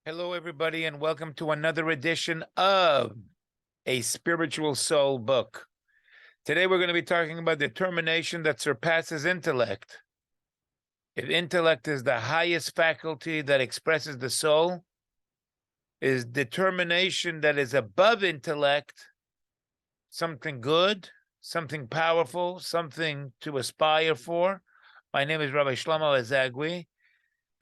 Hello, everybody, and welcome to another edition of A Spiritual Soul Book. Today, we're going to be talking about determination that surpasses intellect. If intellect is the highest faculty that expresses the soul, is determination that is above intellect something good, something powerful, something to aspire for? My name is Rabbi Shlomo Azagui,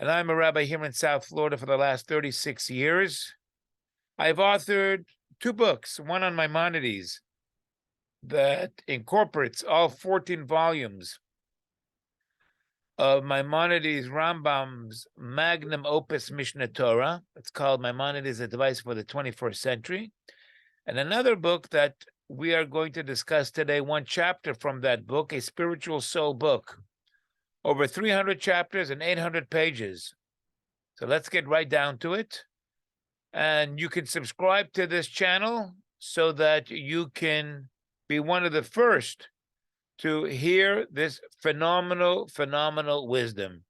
and I'm a rabbi here in South Florida for the last 36 years. I've authored two books, one on Maimonides that incorporates all 14 volumes of Maimonides Rambam's magnum opus Mishneh Torah. It's called Maimonides, Advice for the 21st Century. And another book that we are going to discuss today, one chapter from that book, A Spiritual Soul Book. Over 300 chapters and 800 pages. So let's get right down to it. And you can subscribe to this channel so that you can be one of the first to hear this phenomenal wisdom.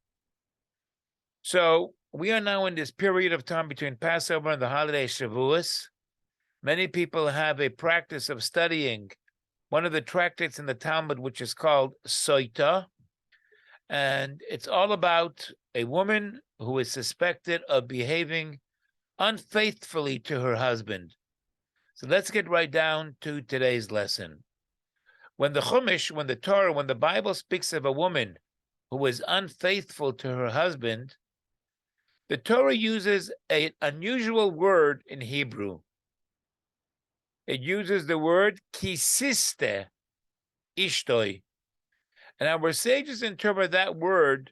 So we are now in this period of time between Passover and the holiday Shavuos. Many people have a practice of studying one of the tractates in the Talmud, which is called Soita. And it's all about a woman who is suspected of behaving unfaithfully to her husband. So let's get right down to today's lesson. When the Chumash, when the Torah, when the Bible speaks of a woman who is unfaithful to her husband, the Torah uses an unusual word in Hebrew. It uses the word kisiste ishtoi. And our sages interpret that word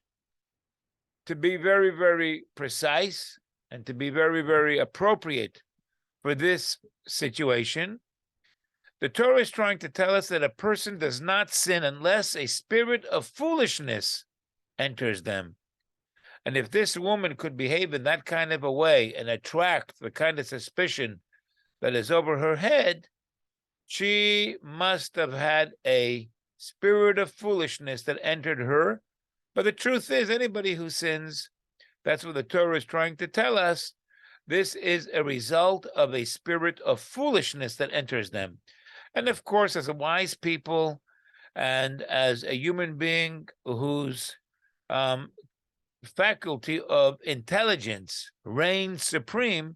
to be very, very precise and to be very, very appropriate for this situation. The Torah is trying to tell us that a person does not sin unless a spirit of foolishness enters them. And if this woman could behave in that kind of a way and attract the kind of suspicion that is over her head, she must have had a spirit of foolishness that entered her. But the truth is, anybody who sins, that's what the Torah is trying to tell us, this is a result of a spirit of foolishness that enters them. And of course, as a wise people and as a human being whose faculty of intelligence reigns supreme,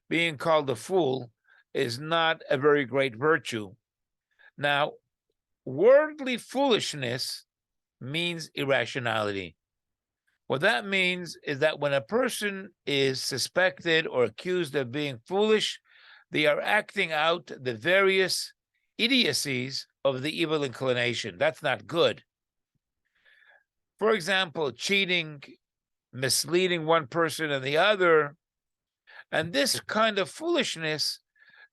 being called a fool is not a very great virtue. Now, worldly foolishness means irrationality. What that means is that when a person is suspected or accused of being foolish, they are acting out the various idiocies of the evil inclination. That's not good. For example, cheating, misleading one person and the other, and this kind of foolishness,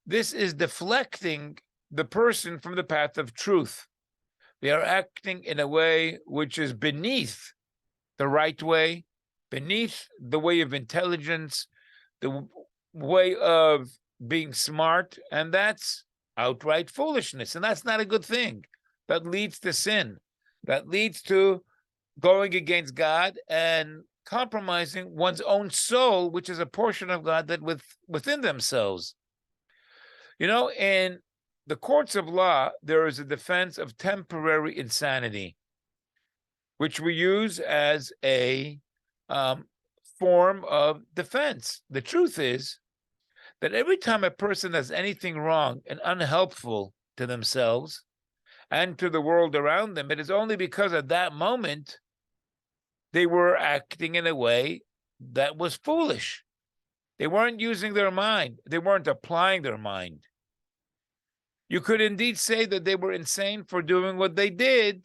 this is deflecting the person from the path of truth. They are acting in a way which is beneath the right way, beneath the way of intelligence, the way of being smart, and that's outright foolishness. And that's not a good thing. That leads to sin. That leads to going against God and compromising one's own soul, which is a portion of God that within themselves. You know, in the courts of law, there is a defense of temporary insanity, which we use as a form of defense. The truth is that every time a person does anything wrong and unhelpful to themselves and to the world around them, it is only because at that moment they were acting in a way that was foolish. They weren't using their mind. They weren't applying their mind. You could indeed say that they were insane for doing what they did,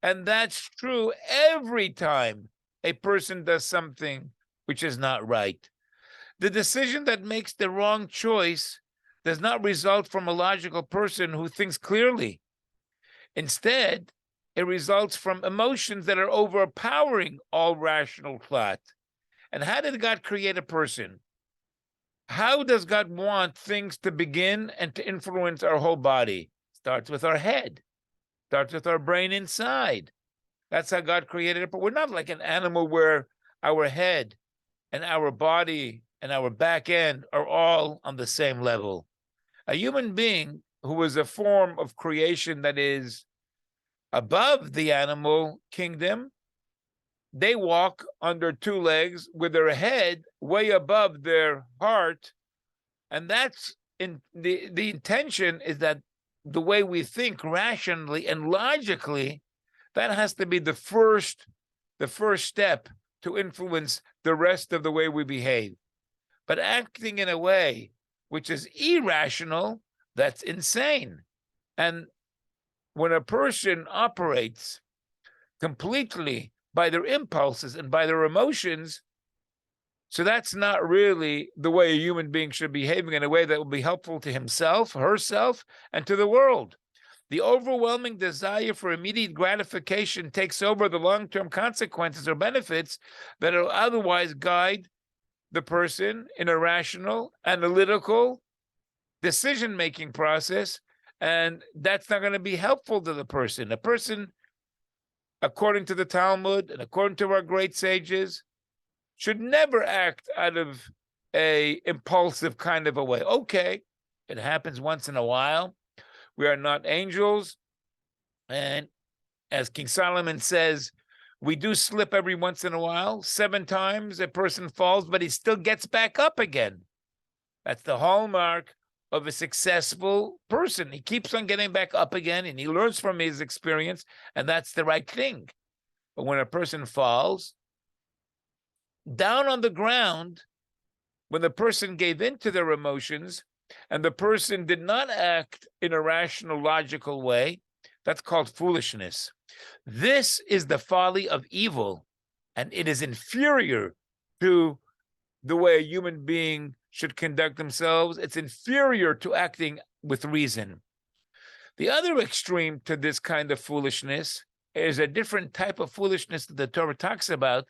and that's true every time a person does something which is not right. The decision that makes the wrong choice does not result from a logical person who thinks clearly. Instead, it results from emotions that are overpowering all rational thought. And how did God create a person? How does God want things to begin and to influence our whole body? Starts with our head. Starts with our brain inside. That's how God created it. But we're not like an animal where our head and our body and our back end are all on the same level. A human being who is a form of creation that is above the animal kingdom, they walk on their two legs with their head way above their heart. And that's in the intention is that the way we think rationally and logically, that has to be the first step to influence the rest of the way we behave. But acting in a way which is irrational, that's insane. And when a person operates completely by their impulses and by their emotions, so that's not really the way a human being should be behaving, in a way that will be helpful to himself, herself, and to the world. The overwhelming desire for immediate gratification takes over the long-term consequences or benefits that will otherwise guide the person in a rational, analytical, decision-making process, and that's not going to be helpful to the person. A person, according to the Talmud and according to our great sages, should never act out of a impulsive kind of a way. Okay, it happens once in a while. We are not angels. And as King Solomon says, we do slip every once in a while. 7 times a person falls, but he still gets back up again. That's the hallmark of a successful person. He keeps on getting back up again, and he learns from his experience, and that's the right thing. But when a person falls, down on the ground, when the person gave in to their emotions and the person did not act in a rational, logical way, that's called foolishness. This is the folly of evil, and it is inferior to the way a human being should conduct themselves. It's inferior to acting with reason. The other extreme to this kind of foolishness is a different type of foolishness that the Torah talks about,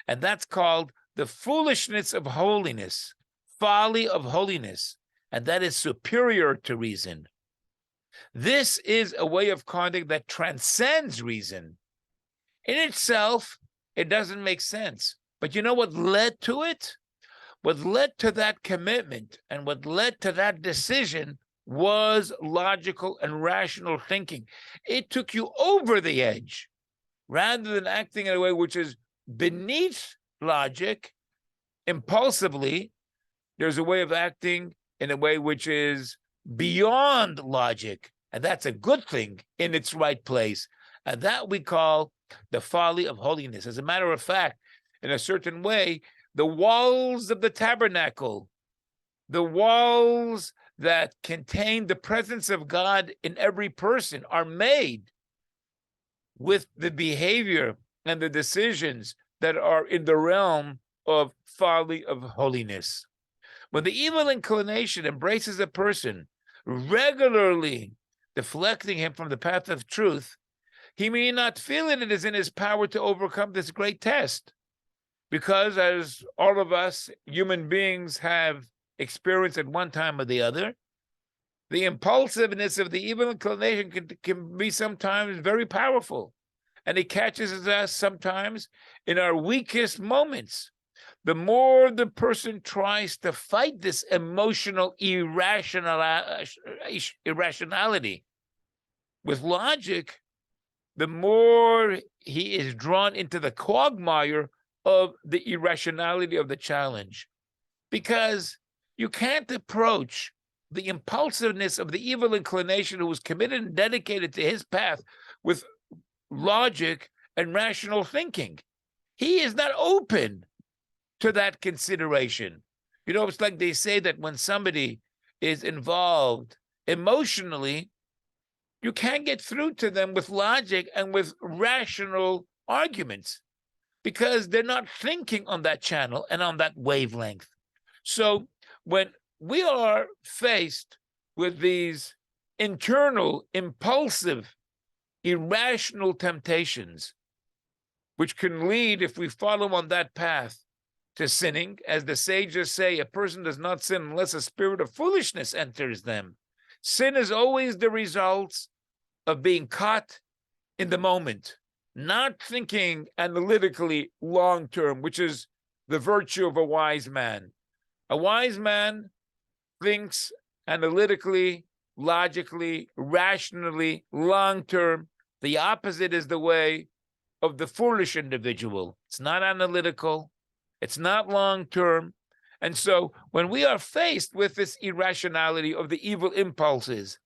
and that's called the foolishness of holiness, folly of holiness, and that is superior to reason. This is a way of conduct that transcends reason. In itself, it doesn't make sense. But you know what led to it? What led to that commitment and what led to that decision was logical and rational thinking. It took you over the edge rather than acting in a way which is beneath logic, impulsively. There's a way of acting in a way which is beyond logic, and that's a good thing in its right place. And that we call the folly of holiness. As a matter of fact, in a certain way, the walls of the tabernacle, the walls that contain the presence of God in every person, are made with the behavior and the decisions that are in the realm of folly of holiness. When the evil inclination embraces a person, regularly deflecting him from the path of truth, he may not feel it is in his power to overcome this great test. Because as all of us human beings have experienced at one time or the other, the impulsiveness of the evil inclination can be sometimes very powerful. And it catches us sometimes in our weakest moments. The more the person tries to fight this emotional irrationality with logic, the more he is drawn into the quagmire of the irrationality of the challenge. Because you can't approach the impulsiveness of the evil inclination who was committed and dedicated to his path with logic and rational thinking. He is not open to that consideration. You know, it's like they say that when somebody is involved emotionally, you can't get through to them with logic and with rational arguments because they're not thinking on that channel and on that wavelength. So when we are faced with these internal, impulsive, irrational temptations, which can lead, if we follow on that path, to sinning, as the sages say, a person does not sin unless a spirit of foolishness enters them. Sin is always the result of being caught in the moment, not thinking analytically long-term, which is the virtue of a wise man. A wise man thinks analytically, logically, rationally, long-term. The opposite is the way of the foolish individual. It's not analytical. It's not long-term. And so when we are faced with this irrationality of the evil impulses,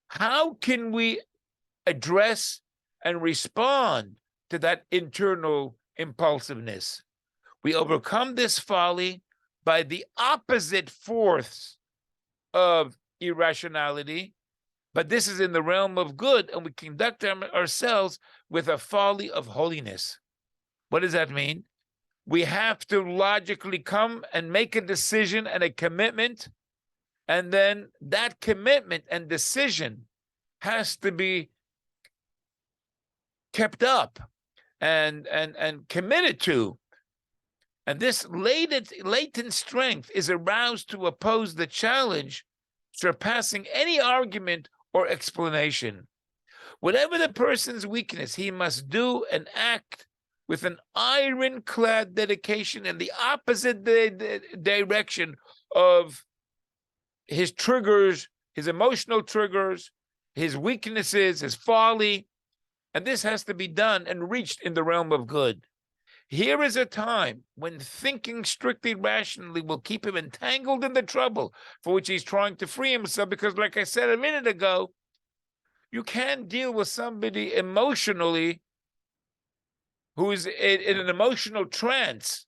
how can we address and respond to that internal impulsiveness? We overcome this folly by the opposite force of irrationality, but this is in the realm of good, and we conduct ourselves with a folly of holiness. What does that mean? We have to logically come and make a decision and a commitment, and then that commitment and decision has to be kept up and committed to. And this latent strength is aroused to oppose the challenge, surpassing any argument or explanation. Whatever the person's weakness, he must do and act with an ironclad dedication in the opposite direction of his triggers, his emotional triggers, his weaknesses, his folly. And this has to be done and reached in the realm of good. Here is a time when thinking strictly rationally will keep him entangled in the trouble for which he's trying to free himself, because like I said a minute ago, you can't deal with somebody emotionally who is in an emotional trance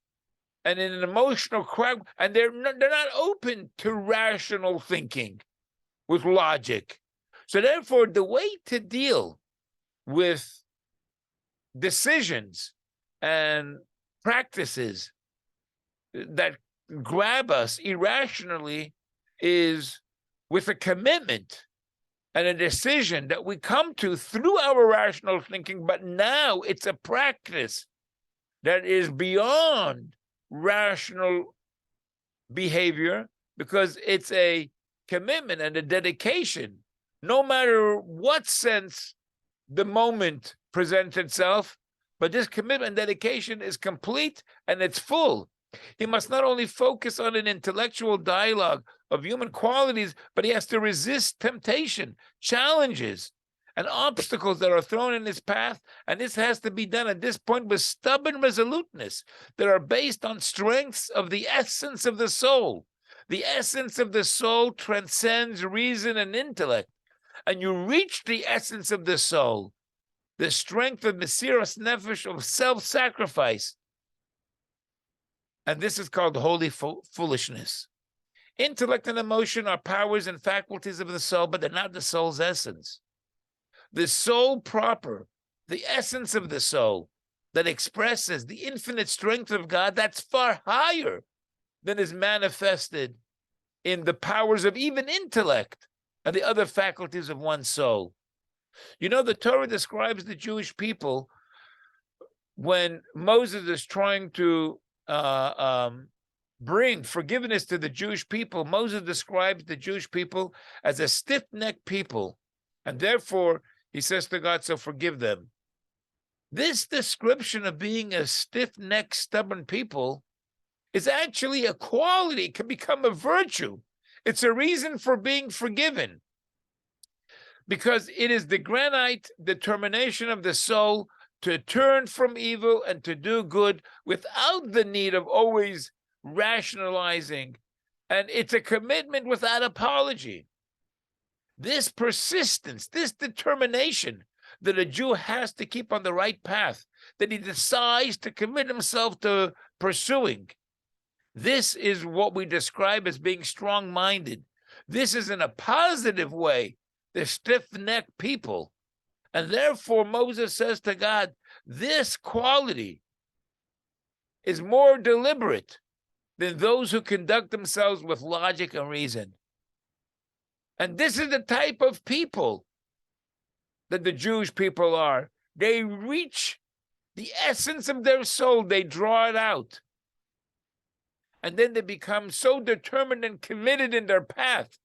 and in an emotional crowd, and they're not open to rational thinking with logic. So therefore, the way to deal with decisions and practices that grab us irrationally is with a commitment and a decision that we come to through our rational thinking, but now it's a practice that is beyond rational behavior, because it's a commitment and a dedication. No matter what sense the moment presents itself, but this commitment and dedication is complete and it's full. He must not only focus on an intellectual dialogue of human qualities, but he has to resist temptation, challenges, and obstacles that are thrown in his path. And this has to be done at this point with stubborn resoluteness that are based on strengths of the essence of the soul. The essence of the soul transcends reason and intellect. And you reach the essence of the soul, the strength of Mesiras Nefesh, of self-sacrifice. And this is called holy foolishness. Intellect and emotion are powers and faculties of the soul, but they're not the soul's essence. The soul proper, the essence of the soul that expresses the infinite strength of God, that's far higher than is manifested in the powers of even intellect and the other faculties of one's soul. You know, the Torah describes the Jewish people when Moses is trying to bring forgiveness to the Jewish people. Moses describes the Jewish people as a stiff-necked people, and therefore he says to God, so forgive them. This description of being a stiff-necked, stubborn people is actually a quality. It can become a virtue. It's a reason for being forgiven, because it is the granite determination of the soul to turn from evil and to do good without the need of always rationalizing. And it's a commitment without apology. This persistence, this determination that a Jew has to keep on the right path, that he decides to commit himself to pursuing, this is what we describe as being strong-minded. This is in a positive way the stiff-necked people. And therefore, Moses says to God, this quality is more deliberate than those who conduct themselves with logic and reason. And this is the type of people that the Jewish people are. They reach the essence of their soul, they draw it out. And then they become so determined and committed in their path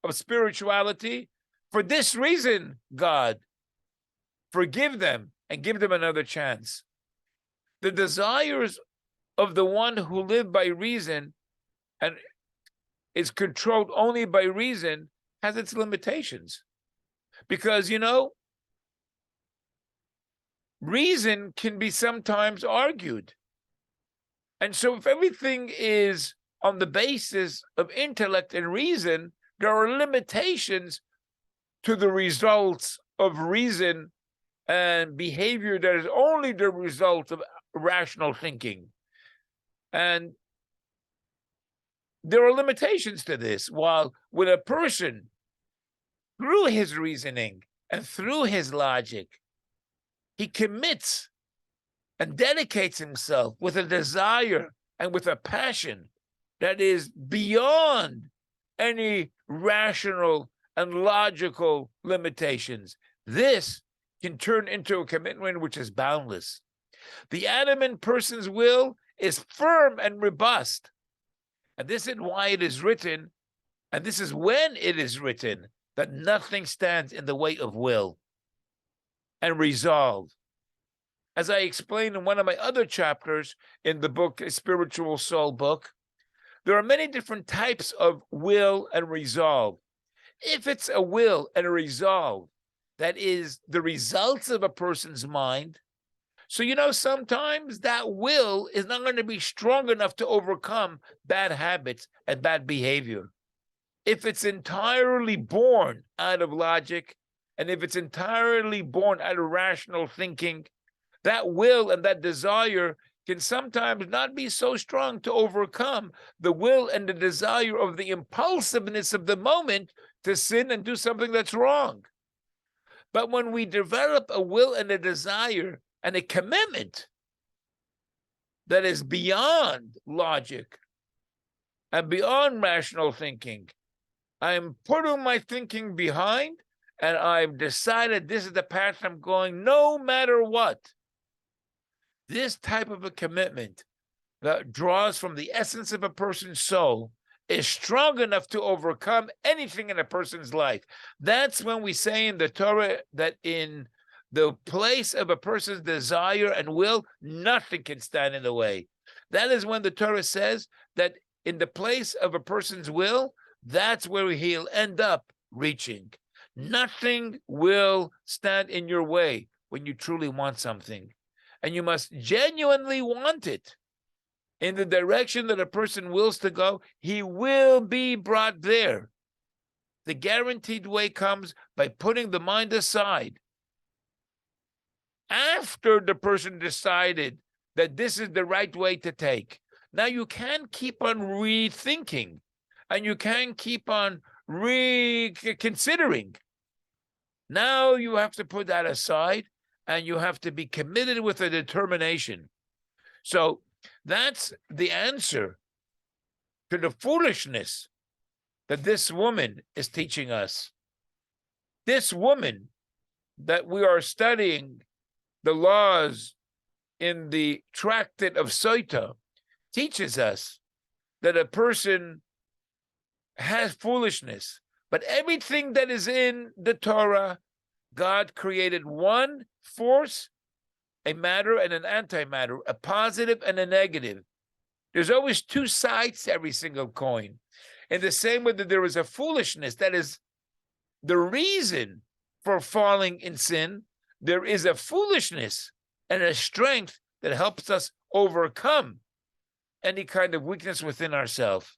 of spirituality. For this reason, God, forgive them and give them another chance. The desires of the one who lived by reason and is controlled only by reason has its limitations. Because, reason can be sometimes argued. And so if everything is on the basis of intellect and reason, there are limitations to the results of reason and behavior that is only the result of rational thinking. And there are limitations to this. While when a person, through his reasoning and through his logic, he commits and dedicates himself with a desire and with a passion that is beyond any rational and logical limitations, this can turn into a commitment which is boundless. The adamant person's will is firm and robust. And this is why it is written, and this is when it is written, that nothing stands in the way of will and resolve. As I explained in one of my other chapters in the book, A Spiritual Soul book, there are many different types of will and resolve. If it's a will and a resolve that is the results of a person's mind, so sometimes that will is not going to be strong enough to overcome bad habits and bad behavior. If it's entirely born out of logic, and if it's entirely born out of rational thinking, that will and that desire can sometimes not be so strong to overcome the will and the desire of the impulsiveness of the moment to sin and do something that's wrong. But when we develop a will and a desire and a commitment that is beyond logic and beyond rational thinking, I'm putting my thinking behind, and I've decided this is the path I'm going no matter what. This type of a commitment that draws from the essence of a person's soul is strong enough to overcome anything in a person's life. That's when we say in the Torah that in the place of a person's desire and will, nothing can stand in the way. That is when the Torah says that in the place of a person's will, that's where he'll end up reaching. Nothing will stand in your way when you truly want something. And you must genuinely want it in the direction that a person wills to go. He will be brought there. The guaranteed way comes by putting the mind aside. After the person decided that this is the right way to take, now you can't keep on rethinking, and you can't keep on reconsidering. Now you have to put that aside, and you have to be committed with a determination. So that's the answer to the foolishness that this woman is teaching us. This woman that we are studying the laws in the Tractate of Sota teaches us that a person has foolishness, but everything that is in the Torah, God created one force, a matter and an antimatter, a positive and a negative. There's always two sides to every single coin. In the same way that there is a foolishness that is the reason for falling in sin, there is a foolishness and a strength that helps us overcome any kind of weakness within ourselves.